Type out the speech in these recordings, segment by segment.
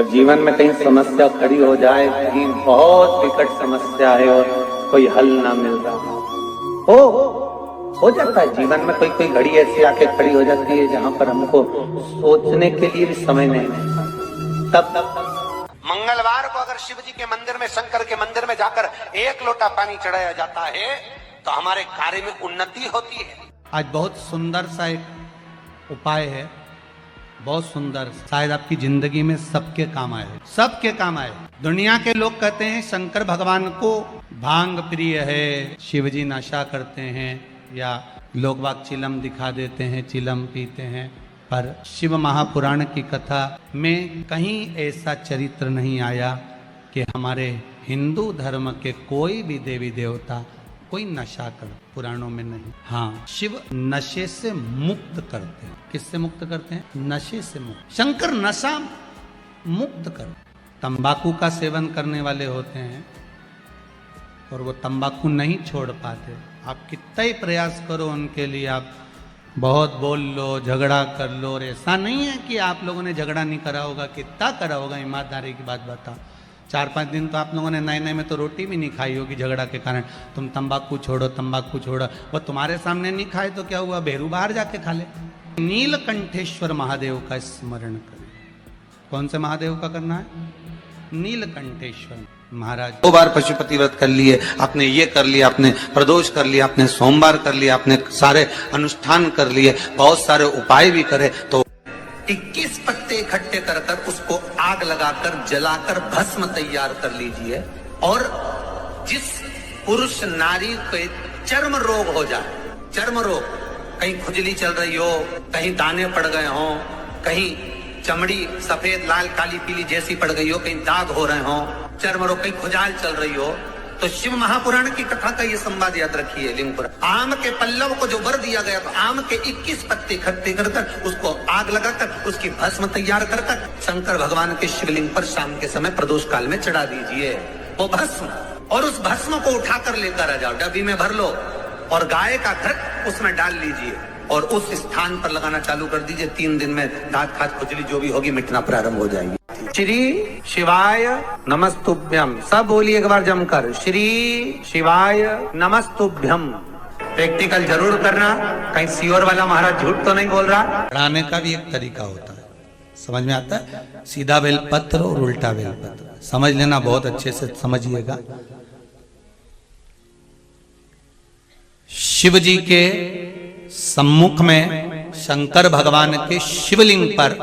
जब जीवन में कहीं समस्या खड़ी हो जाए, कहीं बहुत विकट समस्या है और कोई हल ना मिल रहा हो जाता है जीवन में, कोई घड़ी ऐसी आके खड़ी हो जाती है जहां पर हमको सोचने के लिए भी समय नहीं है। तब मंगलवार को अगर शिव जी के मंदिर में, शंकर के मंदिर में जाकर 1 लोटा पानी चढ़ाया जाता है तो हमारे कार्य में उन्नति होती है। आज बहुत सुंदर सा एक उपाय है, बहुत सुंदर, शायद आपकी जिंदगी में सबके काम आए, सबके काम आए। दुनिया के लोग कहते हैं शंकर भगवान को भांग प्रिय है, शिवजी नशा करते हैं, या लोग बाग चिलम दिखा देते हैं, चिलम पीते हैं, पर शिव महापुराण की कथा में कहीं ऐसा चरित्र नहीं आया कि हमारे हिंदू धर्म के कोई भी देवी देवता कोई नशा कर, पुराणों में नहीं। हाँ, शिव नशे से मुक्त करते हैं। किससे मुक्त करते हैं? नशे से मुक्त। शंकर नशा मुक्त कर। तंबाकू का सेवन करने वाले होते हैं और वो तंबाकू नहीं छोड़ पाते। आप कितना ही प्रयास करो उनके लिए, आप बहुत बोल लो, झगड़ा कर लो, और ऐसा नहीं है कि आप लोगों ने झगड़ा नहीं करा होगा, कितना करा होगा, ईमानदारी की बात बताओ। 4-5 दिन तो आप लोगों ने नए में तो रोटी भी नहीं खाई होगी झगड़ा के कारण। तुम तंबाकू छोड़ो, तंबाकू छोड़ो, वो तुम्हारे सामने नहीं खाए तो क्या हुआ, बेरू बाहर जाके खा ले। नीलकंठेश्वर महादेव का स्मरण करें। कौन से महादेव का करना है? नीलकंठेश्वर महाराज। 2 बार पशुपति व्रत कर लिए, आपने ये कर लिया, आपने प्रदोष कर लिया, आपने सोमवार कर लिया, आपने सारे अनुष्ठान कर लिए, बहुत सारे उपाय भी करे, तो 21 पत्ते इकट्ठे कर कर उसको आग लगाकर जलाकर भस्म तैयार कर लीजिए। और जिस पुरुष नारी को चर्म रोग हो जाए, चर्म रोग, कहीं खुजली चल रही हो, कहीं दाने पड़ गए हो, कहीं चमड़ी सफेद लाल काली पीली जैसी पड़ गई हो, कहीं दाग हो रहे हो, चर्म रोग, कहीं खुजाल चल रही हो, तो शिव महापुराण की कथा का ये संवाद याद रखिए। लिंगपुरा आम के पल्लव को जो वर दिया गया, तो आम के 21 पत्ते इकट्ठे कर उसको आग लगाकर उसकी भस्म तैयार कर शंकर भगवान के शिवलिंग पर शाम के समय प्रदोष काल में चढ़ा दीजिए वो भस्म। और उस भस्म को उठाकर लेकर आ जाओ, डब्बी में भर लो और गाय का घृत उसमें डाल लीजिए और उस स्थान पर लगाना चालू कर दीजिए। 3 दिन में दांत खाद खुजली जो भी होगी मिटना प्रारंभ हो जाएगी। श्री शिवाय नमस्तुभ्यम, सब बोलिए एक बार जमकर, श्री शिवाय नमस्तुभ्यम। प्रैक्टिकल जरूर करना, कहीं सियोर वाला महाराज झूठ तो नहीं बोल रहा। पढ़ाने का भी एक तरीका होता है, समझ में आता है? सीधा बेलपत्र और उल्टा बेलपत्र समझ लेना, बहुत अच्छे से समझिएगा। शिव जी के सम्मुख में शंकर भगवान के शिवलिंग पर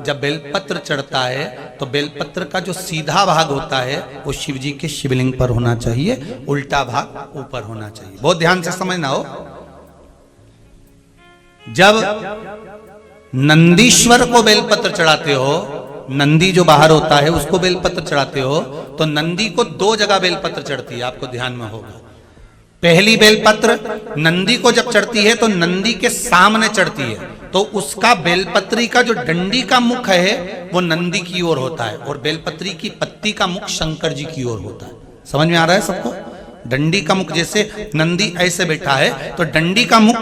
जब बेलपत्र चढ़ता है तो बेलपत्र का जो सीधा भाग होता है वो शिव जी के शिवलिंग पर होना चाहिए, उल्टा भाग ऊपर होना चाहिए। बहुत ध्यान से समझना हो। जब नंदीश्वर को बेलपत्र चढ़ाते हो, नंदी जो बाहर होता है उसको बेलपत्र चढ़ाते हो, तो नंदी को 2 जगह बेलपत्र चढ़ती है, आपको ध्यान में होगा। पहली बेलपत्र नंदी को जब चढ़ती है तो नंदी के सामने चढ़ती है, तो उसका बेलपत्री का जो डंडी का मुख है वो नंदी की ओर होता है और बेलपत्री की पत्ती का मुख शंकर जी की ओर होता है। समझ में आ रहा है सबको? डंडी का मुख, जैसे नंदी ऐसे बैठा है तो डंडी का मुख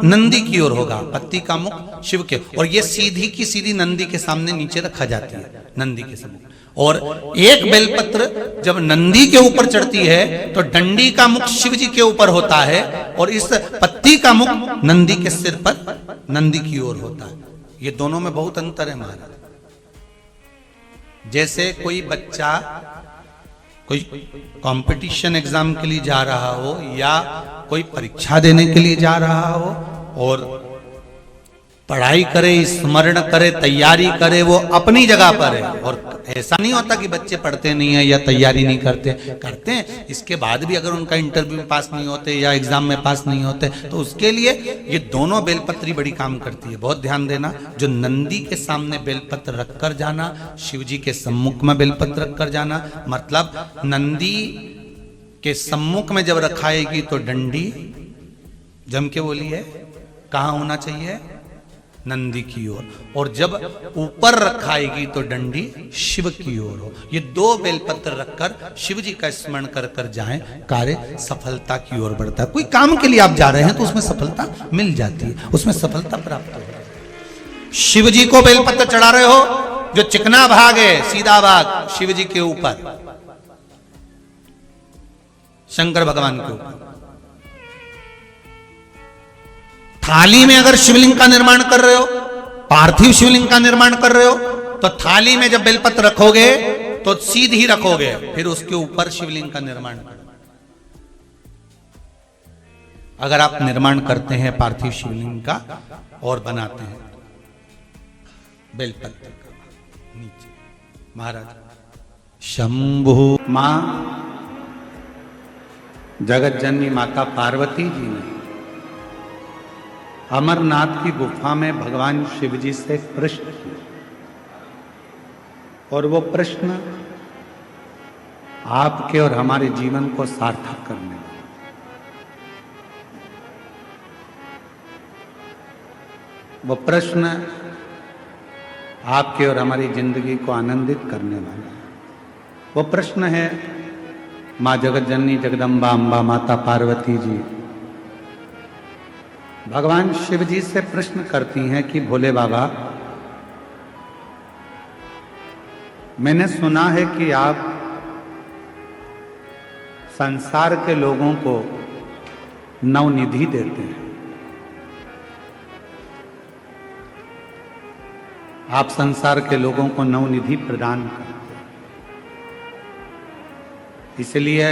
नंदी की ओर होगा, पत्ती का मुख शिव के, और ये सीधी की सीधी नंदी के सामने नीचे रखा जाती है, नंदी के सामने। और एक बेलपत्र जब नंदी के ऊपर चढ़ती है तो डंडी का मुख शिव जी के ऊपर होता है और इस पत्ती का मुख नंदी के सिर पर नंदी की ओर होता है। ये दोनों में बहुत अंतर है महाराज। जैसे कोई बच्चा कोई कंपटीशन एग्जाम के लिए जा रहा हो या कोई परीक्षा देने के लिए जा रहा हो और पढ़ाई करे, स्मरण करे, तैयारी करे, वो अपनी जगह पर है। और ऐसा नहीं होता कि बच्चे पढ़ते नहीं है या तैयारी नहीं करते हैं। इसके बाद भी अगर उनका इंटरव्यू में पास नहीं होते या एग्जाम में पास नहीं होते तो उसके लिए ये दोनों बेलपत्री बड़ी काम करती है। बहुत ध्यान देना, जो नंदी के सामने बेलपत्र रखकर जाना, शिव जी के सम्मुख में बेलपत्र रखकर जाना, मतलब नंदी के सम्मुख में जब रखाएगी तो डंडी जम के बोली है कहाँ होना चाहिए? नंदी की ओर, और जब ऊपर रखाएगी तो डंडी शिव की ओर हो। ये 2 बेलपत्र रखकर शिव जी का स्मरण कर कर जाएं, कार्य सफलता की ओर बढ़ता है। कोई काम के लिए आप जा रहे हैं तो उसमें सफलता मिल जाती है, उसमें सफलता प्राप्त हो। शिव जी को बेलपत्र चढ़ा रहे हो, जो चिकना भाग है सीधा भाग शिव जी के ऊपर, शंकर भगवान के ऊपर। थाली में अगर शिवलिंग का निर्माण कर रहे हो, पार्थिव शिवलिंग का निर्माण कर रहे हो, तो थाली में जब बेलपत्र रखोगे तो सीधी रखोगे, फिर उसके ऊपर शिवलिंग का निर्माण करो। अगर आप निर्माण करते हैं पार्थिव शिवलिंग का और बनाते हैं बेलपत्र का नीचे, महाराज शंभु मां जगत जननी माता पार्वती जी ने अमरनाथ की गुफा में भगवान शिव जी से एक प्रश्न किया, और वो प्रश्न आपके और हमारे जीवन को सार्थक करने वाला। वो प्रश्न आपके और हमारी जिंदगी को आनंदित करने वाला है। वो प्रश्न है, मां जगत जननी जगदम्बा अम्बा माता पार्वती जी भगवान शिव जी से प्रश्न करती हैं कि भोले बाबा, मैंने सुना है कि आप संसार के लोगों को नवनिधि देते हैं, आप संसार के लोगों को नवनिधि प्रदान करते हैं। इसलिए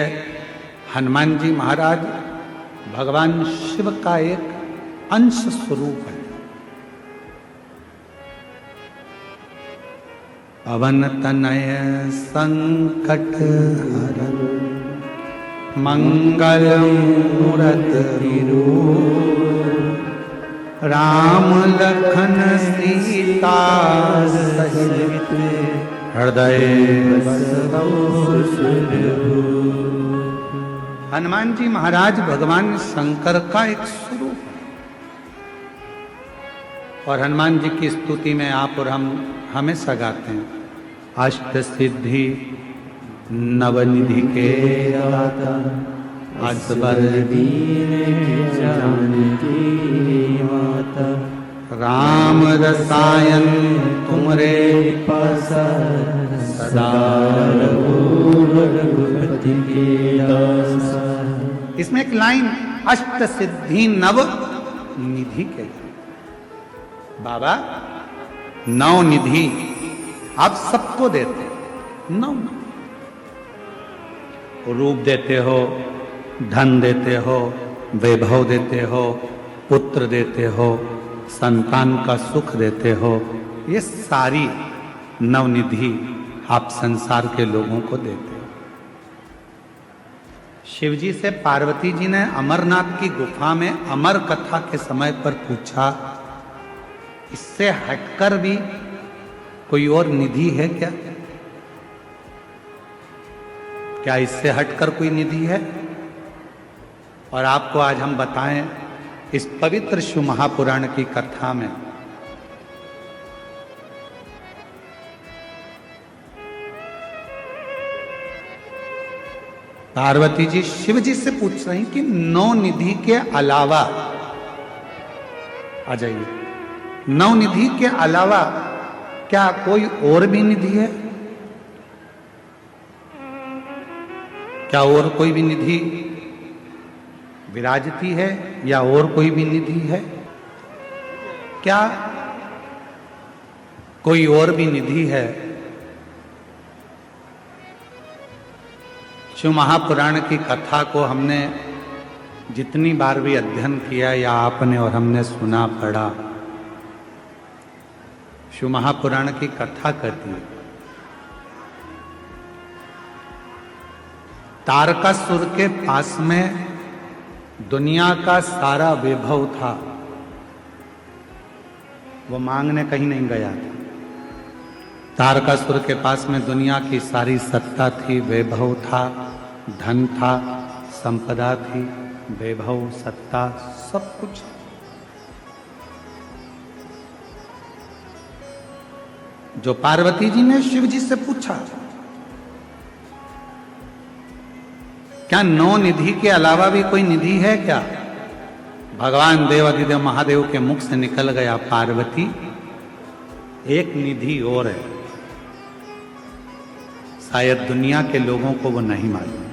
हनुमान जी महाराज भगवान शिव का एक अंश स्वरूप है। पवन तनय संकट हरन मंगल मूरति राम लखन सीता सहित हृदय हनुमान जी महाराज भगवान शंकर का एक स्वरूप है, और हनुमान जी की स्तुति में आप और हम हमेशा गाते हैं, अष्ट सिद्धि नवनिधि के दाता असबर दीन जानकी माता राम रसायन तुमरे पास सदा रघुपति के दासा। इसमें एक लाइन अष्ट सिद्धि नव निधि के, बाबा नौ निधि आप सबको देते, नौ रूप देते हो, धन देते हो, वैभव देते हो, पुत्र देते हो, संतान का सुख देते हो, ये सारी नवनिधि आप संसार के लोगों को देते हो। शिव जी से पार्वती जी ने अमरनाथ की गुफा में अमर कथा के समय पर पूछा, इससे हटकर भी कोई और निधि है क्या? क्या इससे हटकर कोई निधि है? और आपको आज हम बताएं इस पवित्र शिव महापुराण की कथा में पार्वती जी शिव जी से पूछ रही कि नौ निधि के अलावा, आ जाइए, नौ निधि के अलावा क्या कोई और भी निधि है? क्या और कोई भी निधि विराजती है, या और कोई भी निधि है? क्या कोई और भी निधि है? शिव महापुराण की कथा को हमने जितनी बार भी अध्ययन किया, या आपने और हमने सुना पढ़ा, शिव महापुराण की कथा कहती है तारकासुर के पास में दुनिया का सारा वैभव था, वो मांगने कहीं नहीं गया था। तारकासुर के पास में दुनिया की सारी सत्ता थी, वैभव था, धन था, संपदा थी, वैभव, सत्ता, सब कुछ। जो पार्वती जी ने शिव जी से पूछा, क्या नौ निधि के अलावा भी कोई निधि है क्या? भगवान देवाधिदेव महादेव के मुख से निकल गया, पार्वती एक निधि और है, शायद दुनिया के लोगों को वो नहीं मालूम।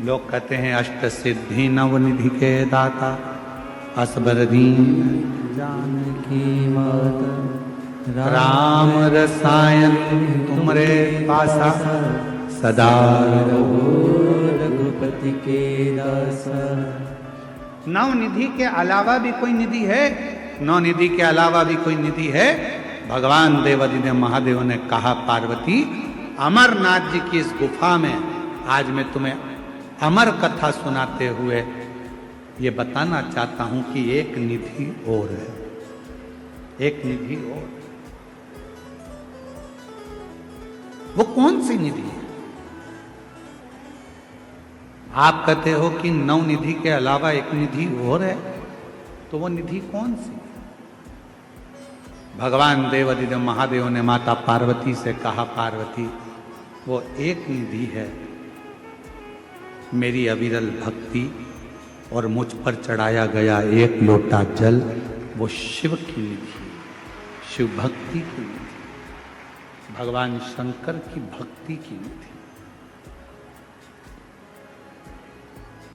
लोग कहते हैं अष्ट सिद्धि नव निधि के दाता, असबर दीन जानकी माता, राम रसायन तुमरे पासा, सदा रहो रघुपति के दासा। नव निधि के अलावा भी कोई निधि है? नौ निधि के अलावा भी कोई निधि है? भगवान देवादिदेव महादेव ने कहा, पार्वती अमरनाथ जी की इस गुफा में आज मैं तुम्हें अमर कथा सुनाते हुए ये बताना चाहता हूं कि एक निधि और है, एक निधि और। वो कौन सी निधि है? आप कहते हो कि नौ निधि के अलावा एक निधि और है, तो वो निधि कौन सी? भगवान देवादिदेव महादेव ने माता पार्वती से कहा, पार्वती वो एक निधि है, मेरी अविरल भक्ति और मुझ पर चढ़ाया गया एक लोटा जल, वो शिव की निधि, शिव भक्ति की निधि, भगवान शंकर की भक्ति की निधि।